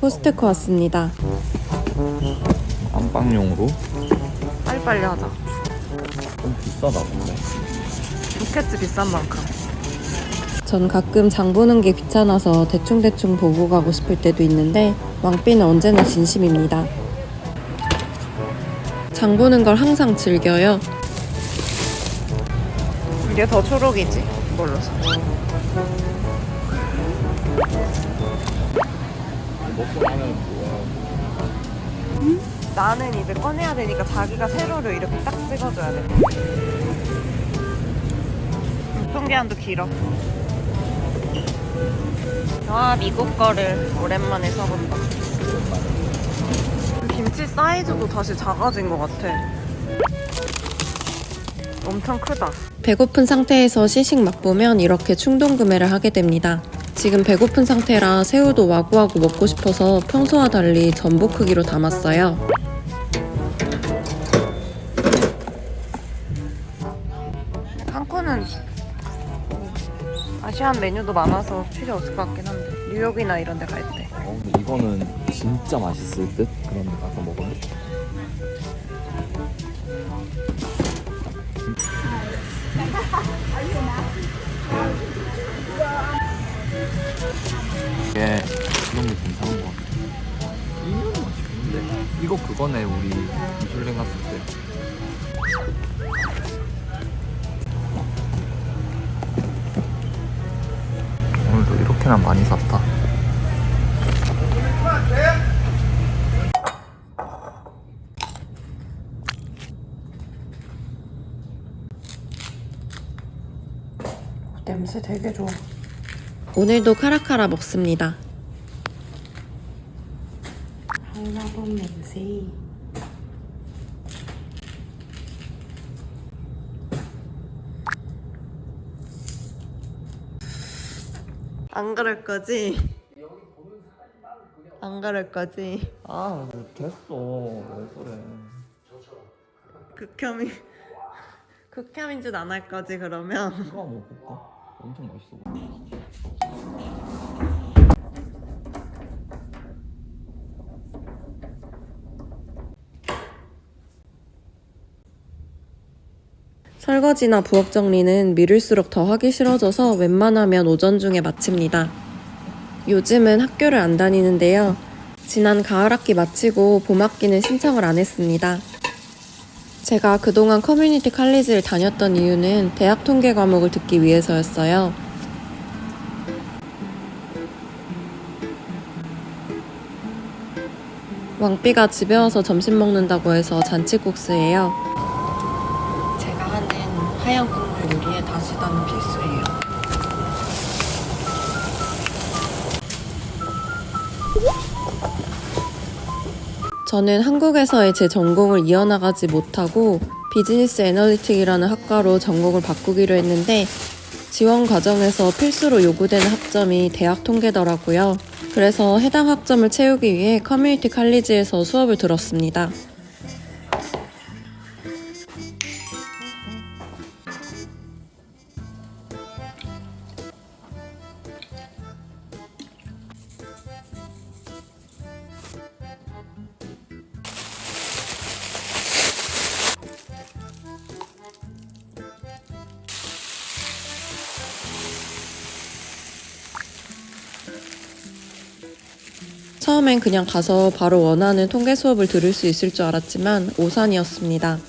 코스트코 왔습니다. 안방용으로 빨리빨리 하자. 좀 비싸다 근데. 좋겠지, 비싼 만큼. 전 가끔 장 보는 게 귀찮아서 대충대충 보고 가고 싶을 때도 있는데 왕삐는 언제나 진심입니다. 장 보는 걸 항상 즐겨요. 이게 더 초록이지? 몰라서. 먹고 나면 뭐야? 나는 이제 꺼내야 되니까 자기가 세로를 이렇게 딱 찍어줘야 돼. 유통기한도 길어. 아, 미국 거를 오랜만에 사본다. 김치 사이즈도 다시 작아진 것 같아. 엄청 크다. 배고픈 상태에서 시식 맛보면 이렇게 충동 구매를 하게 됩니다. 지금 배고픈 상태라 새우도 와구와구 먹고 싶어서 평소와 달리 전복 크기로 담았어요. 한코는 아시안 메뉴도 많아서 필요 없을 것 같긴 한데 뉴욕이나 이런 데 갈 때. 근데 이거는 진짜 맛있을 듯? 그런 데 가서 먹으면. 이게 이런 게 괜찮은 것 같아. 이면 맛있겠는데? 이거 그거네 우리 미슐랭 갔을 때. 오늘도 이렇게나 많이 샀다. 냄새 되게 좋아. 오늘도 카라카라 먹습니다. 한라봉 냄새. 안 그럴 거지? 안 그럴 거지? 아 됐어. 왜 그래. 극혐인 짓 안 할 거지 그러면? 이거 한번 먹어볼까? 엄청 맛있어. 설거지나 부엌 정리는 미룰수록 더 하기 싫어져서 웬만하면 오전 중에 마칩니다. 요즘은 학교를 안 다니는데요. 지난 가을 학기 마치고 봄 학기는 신청을 안 했습니다. 제가 그동안 커뮤니티 칼리지를 다녔던 이유는 대학 통계 과목을 듣기 위해서였어요. 왕삐가 집에 와서 점심 먹는다고 해서 잔치국수예요. 제가 하는 하얀 국물 요리에 다시다는 필수예요. 저는 한국에서의 제 전공을 이어나가지 못하고 비즈니스 애널리틱이라는 학과로 전공을 바꾸기로 했는데 지원 과정에서 필수로 요구되는 학점이 대학 통계더라고요. 그래서 해당 학점을 채우기 위해 커뮤니티 칼리지에서 수업을 들었습니다. 처음엔 그냥 가서 바로 원하는 통계 수업을 들을 수 있을 줄 알았지만 오산이었습니다.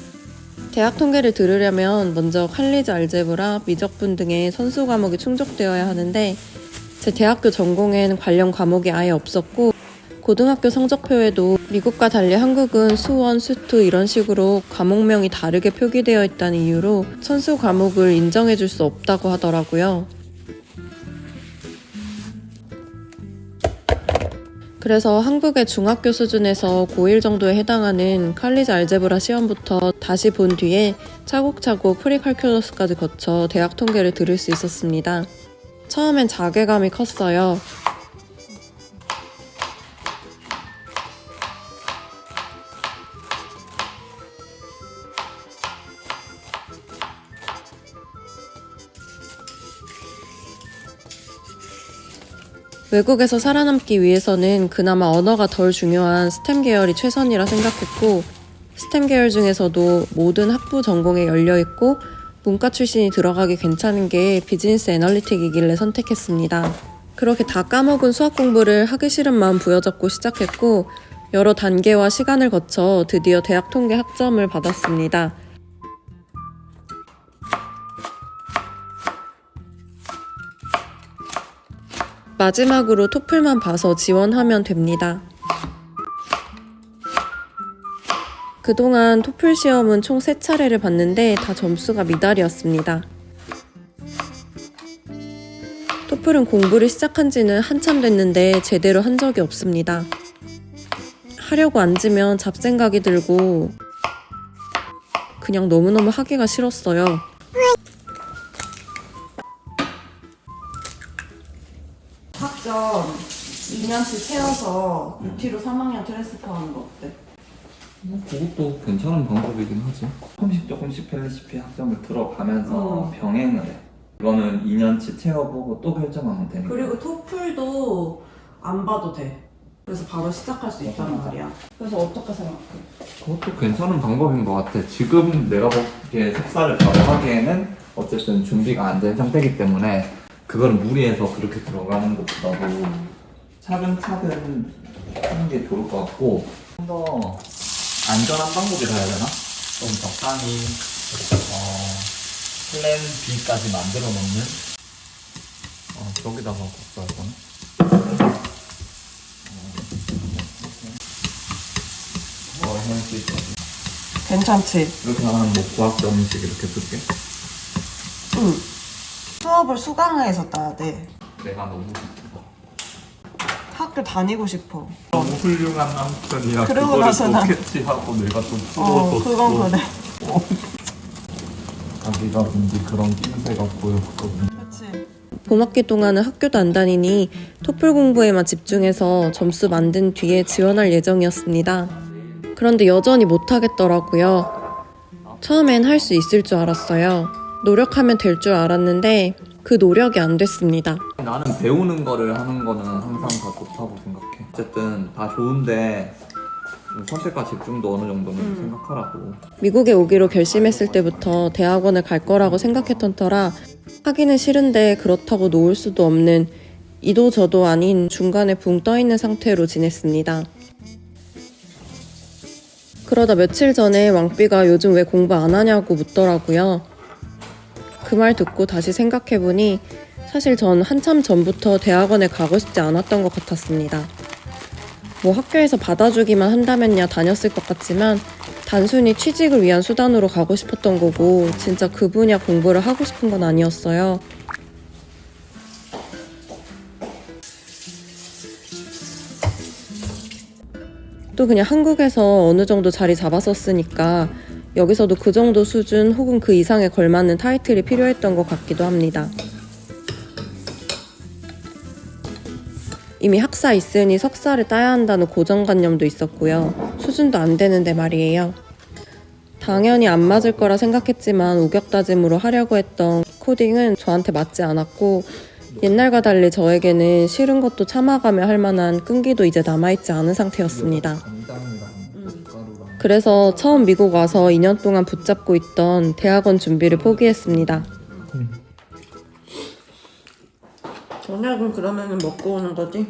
대학 통계를 들으려면 먼저 칼리지 알제브라, 미적분 등의 선수 과목이 충족되어야 하는데 제 대학교 전공엔 관련 과목이 아예 없었고 고등학교 성적표에도 미국과 달리 한국은 수원, 수투 이런 식으로 과목명이 다르게 표기되어 있다는 이유로 선수 과목을 인정해 줄 수 없다고 하더라고요. 그래서 한국의 중학교 수준에서 고1 정도에 해당하는 칼리지 알제브라 시험부터 다시 본 뒤에 차곡차곡 프리칼큘러스까지 거쳐 대학 통계를 들을 수 있었습니다. 처음엔 자괴감이 컸어요. 외국에서 살아남기 위해서는 그나마 언어가 덜 중요한 스템 계열이 최선이라 생각했고, 스템 계열 중에서도 모든 학부 전공에 열려있고 문과 출신이 들어가기 괜찮은 게 비즈니스 애널리틱이길래 선택했습니다. 그렇게 다 까먹은 수학 공부를 하기 싫은 마음 부여잡고 시작했고, 여러 단계와 시간을 거쳐 드디어 대학 통계 학점을 받았습니다. 마지막으로 토플만 봐서 지원하면 됩니다. 그동안 토플 시험은 총 3차례를 봤는데 다 점수가 미달이었습니다. 토플은 공부를 시작한 지는 한참 됐는데 제대로 한 적이 없습니다. 하려고 앉으면 잡생각이 들고 그냥 너무너무 하기가 싫었어요. 학점 2년치 채워서 UT로 3학년 트랜스퍼하는 거 어때? 그것도 괜찮은 방법이긴 하지. 조금씩 펠리시피 학점을 들어가면서 병행을 해. 이거는 2년치 채워보고 또 결정하면 되니까. 그리고 토플도 안 봐도 돼. 그래서 바로 시작할 수 있단 말이야. 그래서 어떻게 생각해? 그것도 괜찮은 방법인 것 같아. 지금 내가 보기에 석사를 바로 하기에는 어쨌든 준비가 안 된 상태이기 때문에 그걸 무리해서 그렇게 들어가는 것보다도 차근차근 하는 게 좋을 것 같고, 좀 더 안전한 방법이라 해야 되나? 좀 적당히 플랜 B까지 만들어 놓는 저기다가 걷어야 되나? 할수 있어. 괜찮지? 이렇게 하면 뭐 과학자 음식 이렇게 쓸게. 응. 수업을 수강해서 따야 돼. 내가 너무 싶어. 학교 다니고 싶어. 너무 훌륭한 남편이야. 그러고 그거를 나서는- 또 캐치하고 내가 좀 풀어줬어. 그건 그래. 자기가 왠지 그런 낌새가 보였거든. 그치. 봄학기 동안은 학교도 안 다니니 토플 공부에만 집중해서 점수 만든 뒤에 지원할 예정이었습니다. 그런데 여전히 못하겠더라고요. 처음엔 할 수 있을 줄 알았어요. 노력하면 될 줄 알았는데 그 노력이 안 됐습니다. 나는 배우는 거를 하는 거는 항상 다 좋다고 생각해. 어쨌든 다 좋은데 선택과 집중도 어느 정도는 생각하라고. 미국에 오기로 결심했을 때부터 대학원을 갈 거라고 생각했던 터라 하기는 싫은데 그렇다고 놓을 수도 없는 이도 저도 아닌 중간에 붕 떠있는 상태로 지냈습니다. 그러다 며칠 전에 왕비가 요즘 왜 공부 안 하냐고 묻더라고요. 그 말 듣고 다시 생각해보니 사실 전 한참 전부터 대학원에 가고 싶지 않았던 것 같았습니다. 뭐 학교에서 받아주기만 한다면야 다녔을 것 같지만 단순히 취직을 위한 수단으로 가고 싶었던 거고 진짜 그 분야 공부를 하고 싶은 건 아니었어요. 또 그냥 한국에서 어느 정도 자리 잡았었으니까 여기서도 그 정도 수준 혹은 그 이상에 걸맞는 타이틀이 필요했던 것 같기도 합니다. 이미 학사 있으니 석사를 따야 한다는 고정관념도 있었고요. 수준도 안 되는데 말이에요. 당연히 안 맞을 거라 생각했지만 우격다짐으로 하려고 했던 코딩은 저한테 맞지 않았고 옛날과 달리 저에게는 싫은 것도 참아가며 할 만한 끈기도 이제 남아있지 않은 상태였습니다. 그래서 처음 미국 와서 2년 동안 붙잡고 있던 대학원 준비를 포기했습니다. 저녁은 그러면 먹고 오는 거지?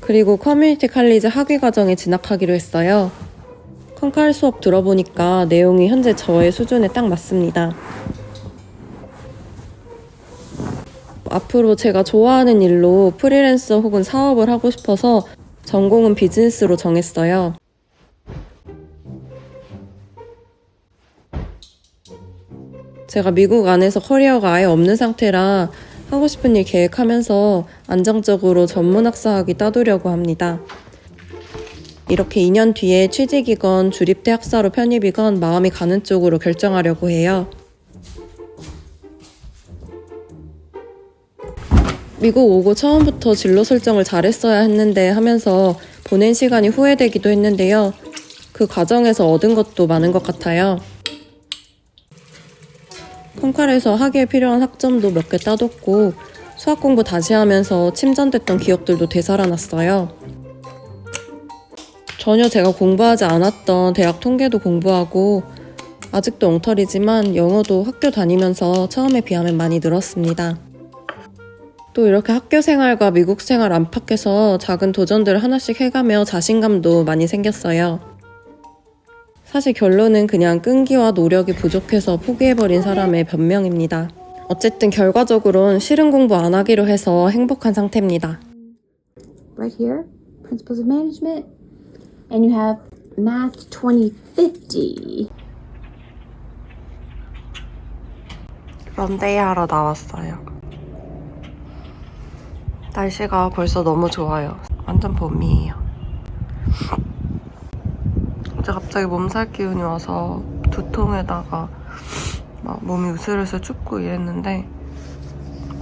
그리고 커뮤니티 칼리지 학위 과정에 진학하기로 했어요. 컴칼 수업 들어보니까 내용이 현재 저의 수준에 딱 맞습니다. 앞으로 제가 좋아하는 일로 프리랜서 혹은 사업을 하고 싶어서 전공은 비즈니스로 정했어요. 제가 미국 안에서 커리어가 아예 없는 상태라 하고 싶은 일 계획하면서 안정적으로 전문학사 학위 따두려고 합니다. 이렇게 2년 뒤에 취직이건 주립대 학사로 편입이건 마음이 가는 쪽으로 결정하려고 해요. 미국 오고 처음부터 진로 설정을 잘했어야 했는데 하면서 보낸 시간이 후회되기도 했는데요. 그 과정에서 얻은 것도 많은 것 같아요. 콩칼에서 하기에 필요한 학점도 몇 개 따뒀고 수학 공부 다시 하면서 침전됐던 기억들도 되살아났어요. 전혀 제가 공부하지 않았던 대학 통계도 공부하고 아직도 엉터리지만 영어도 학교 다니면서 처음에 비하면 많이 늘었습니다. 또 이렇게 학교 생활과 미국 생활 안팎에서 작은 도전들을 하나씩 해가며 자신감도 많이 생겼어요. 사실 결론은 그냥 끈기와 노력이 부족해서 포기해버린 사람의 변명입니다. 어쨌든 결과적으로는 실은 공부 안 하기로 해서 행복한 상태입니다. Right here, Principles of Management, and you have Math 2050. 런데이 하러 나왔어요. 날씨가 벌써 너무 좋아요. 완전 봄이에요. 어제 갑자기 몸살 기운이 와서 두통에다가 막 몸이 으슬으슬 춥고 이랬는데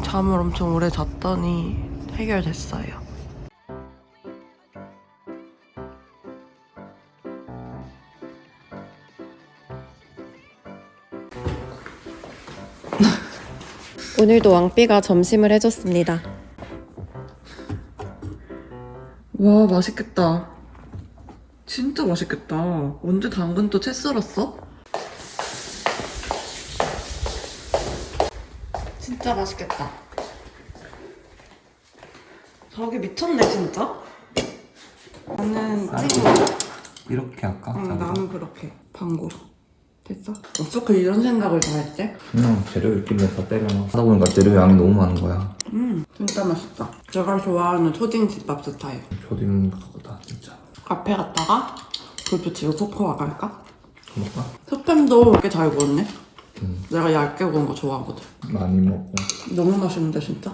잠을 엄청 오래 잤더니 해결됐어요. 오늘도 왕삐가 점심을 해줬습니다. 와, 맛있겠다. 진짜 맛있겠다. 언제 당근 또 채 썰었어? 진짜 맛있겠다. 저기 미쳤네 진짜. 나는 찍어. 이렇게 할까? 응, 나는 그렇게 방구. 됐어? 어떻게 이런 생각을 다 했지? 그냥 재료 있길래 다 때려놔. 하다 보니까 재료 양이 너무 많은 거야. 진짜 맛있다. 제가 좋아하는 초딩 집밥 스타일. 초딩 거다 진짜. 카페 갔다가 불 붙이고 코코아 갈까? 먹까? 스팸도 꽤 잘 구웠네. 내가 얇게 구운 거 좋아하거든. 많이 먹고. 너무 맛있는데 진짜.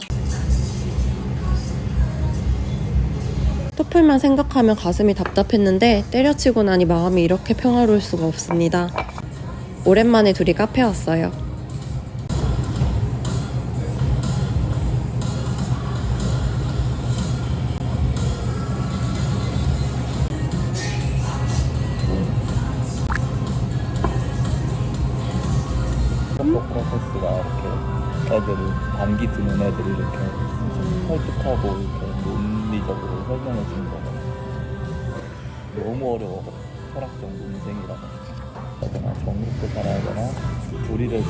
토플만 생각하면 가슴이 답답했는데 때려치고 나니 마음이 이렇게 평화로울 수가 없습니다. 오랜만에 둘이 카페 왔어요. 섞어 프로세스가 이렇게 애들을 반기 드는 애들을 이렇게 설득하고 이렇게 논리적으로 설명해 주는 거거든요. 너무 어려워. 철학적 논쟁이라고. 하거나 정립도 살아야 되나 불의를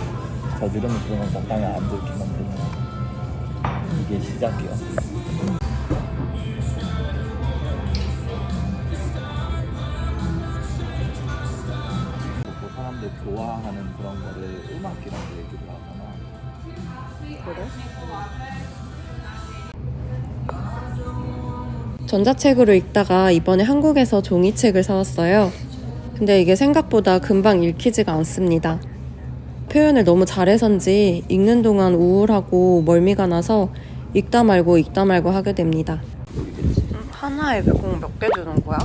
저지르면 그냥 적당히 안 들키면 되나. 이게 시작이야. 또 사람들 좋아하는 그런 거를 음악이라고 얘기를 하잖아. 전자책으로 읽다가 이번에 한국에서 종이책을 사왔어요. 근데 이게 생각보다 금방 읽히지가 않습니다. 표현을 너무 잘해서인지 읽는 동안 우울하고 멀미가 나서 읽다 말고 하게 됩니다. 하나에 공 몇 개 주는 거야?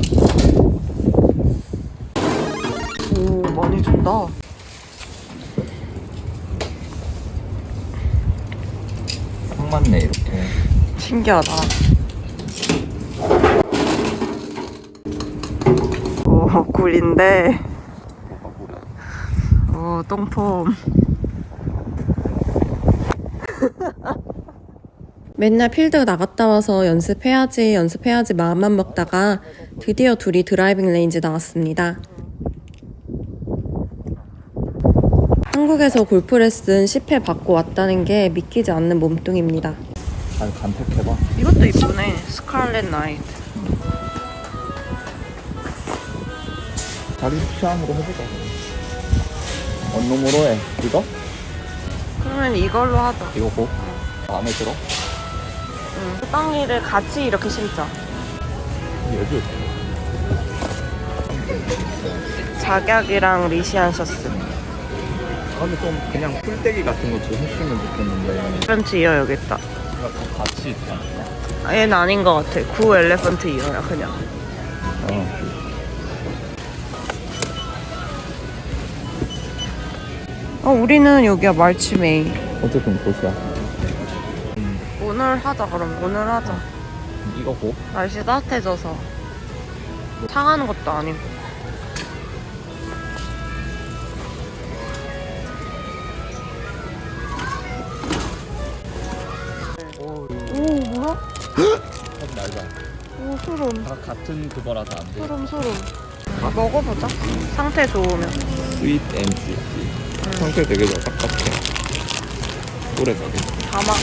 오, 많이 준다. 딱 맞네 이렇게. 신기하다. 오, 굴인데. 오, 똥폼. 맨날 필드 나갔다 와서 연습해야지 마음만 먹다가 드디어 둘이 드라이빙 레인지 나왔습니다. 한국에서 골프 레슨 10회 받고 왔다는 게 믿기지 않는 몸뚱입니다. 잘 간택해봐. 이것도 이쁘네. 스칼렛 나이트. 자기 취향으로 해보자. 어느 놈으로 해? 이거? 그러면 이걸로 하자. 이거 고? 마음에 들어? 응. 호빵이를 같이 이렇게 심자. 여기 작약이랑 리시안 셔츠. 근데 좀 그냥 풀떼기 같은 거 좀 했으면 좋겠는데. 엘레펀트 이어 여기 있다. 좀 같이 있다니까. 아, 얘는 아닌 것 같아. 구 엘레펀트 이어야 그냥. 우리는 여기야 말치메이. 어쨌든 도시야. 오늘 하자 그럼. 오늘 하자. 이거 고? 날씨 따뜻해져서. 상하는 것도 아니고. 오, 뭐야? 하지 말자. 오, 소름. 다 같은 그거라서 안 돼. 소름. 먹어보자. 상태 좋으면. 스윗 앤 주시. 상태 되게 딱딱해. 오래 가게. 담아.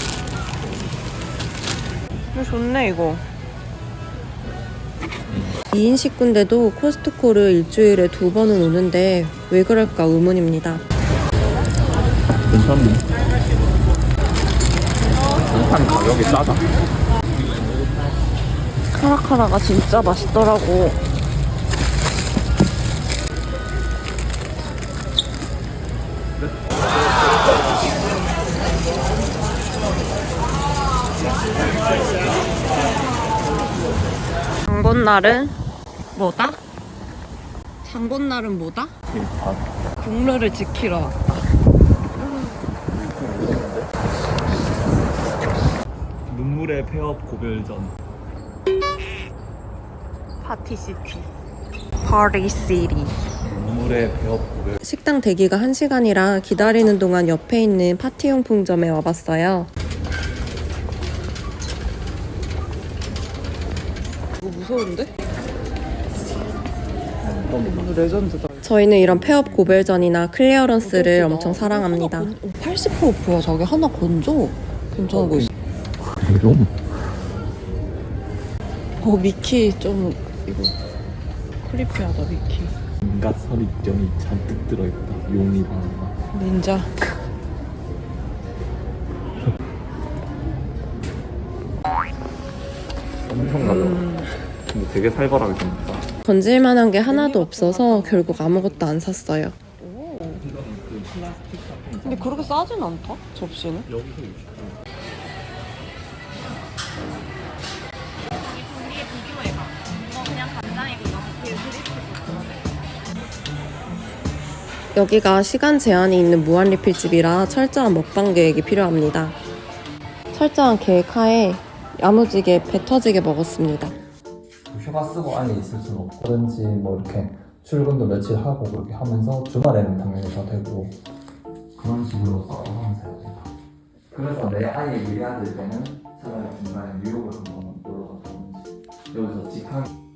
좋네 이거. 2인 식구인데도 코스트코를 일주일에 2번은 오는데 왜 그럴까 의문입니다. 괜찮네. 한판 가격이 싸다. 카라카라가 진짜 맛있더라고. 장본날은 뭐다? 장본날은 뭐다? 김밥. 국룰을 지키러 왔다. 눈물의 폐업 고별전. 파티시티. 파리시티. 눈물의 폐업 고별. 식당 대기가 1시간이라 기다리는 동안 옆에 있는 파티용품점에 와봤어요. 이거 무서운데? 너무 레전드다. 저희는 이런 폐업 고별전이나 클리어런스를 엄청 사랑합니다. 80% 오프야. 저게 하나 건져. 괜찮아 보이지? 좀. 미키 좀 이거 크리피하다. 미키. 인간 선입견이 잔뜩 들어있다. 용이 바나나. 닌자. 엄청 가벼워. 근데 되게 살벌하게 생겼다. 건질만한 게 하나도 없어서 결국 아무것도 안 샀어요. 근데 그렇게 싸진 않다? 접시는? 여기서 60. 여기가 시간 제한이 있는 무한 리필집이라 철저한 먹방 계획이 필요합니다. 철저한 계획 하에 야무지게 배 터지게 먹었습니다. 휴가 쓰고 안에 있을 수는 없고 그런지 뭐 이렇게 출근도 며칠 하고 그렇게 하면서 주말에는 당연히 다 되고 그런 식으로 써가면서 해야 된다. 그래서 내 아이 일해야 될 때는 차라리 중간에 뉴욕을 한번 놀러 갔다 오는지 여기서 직항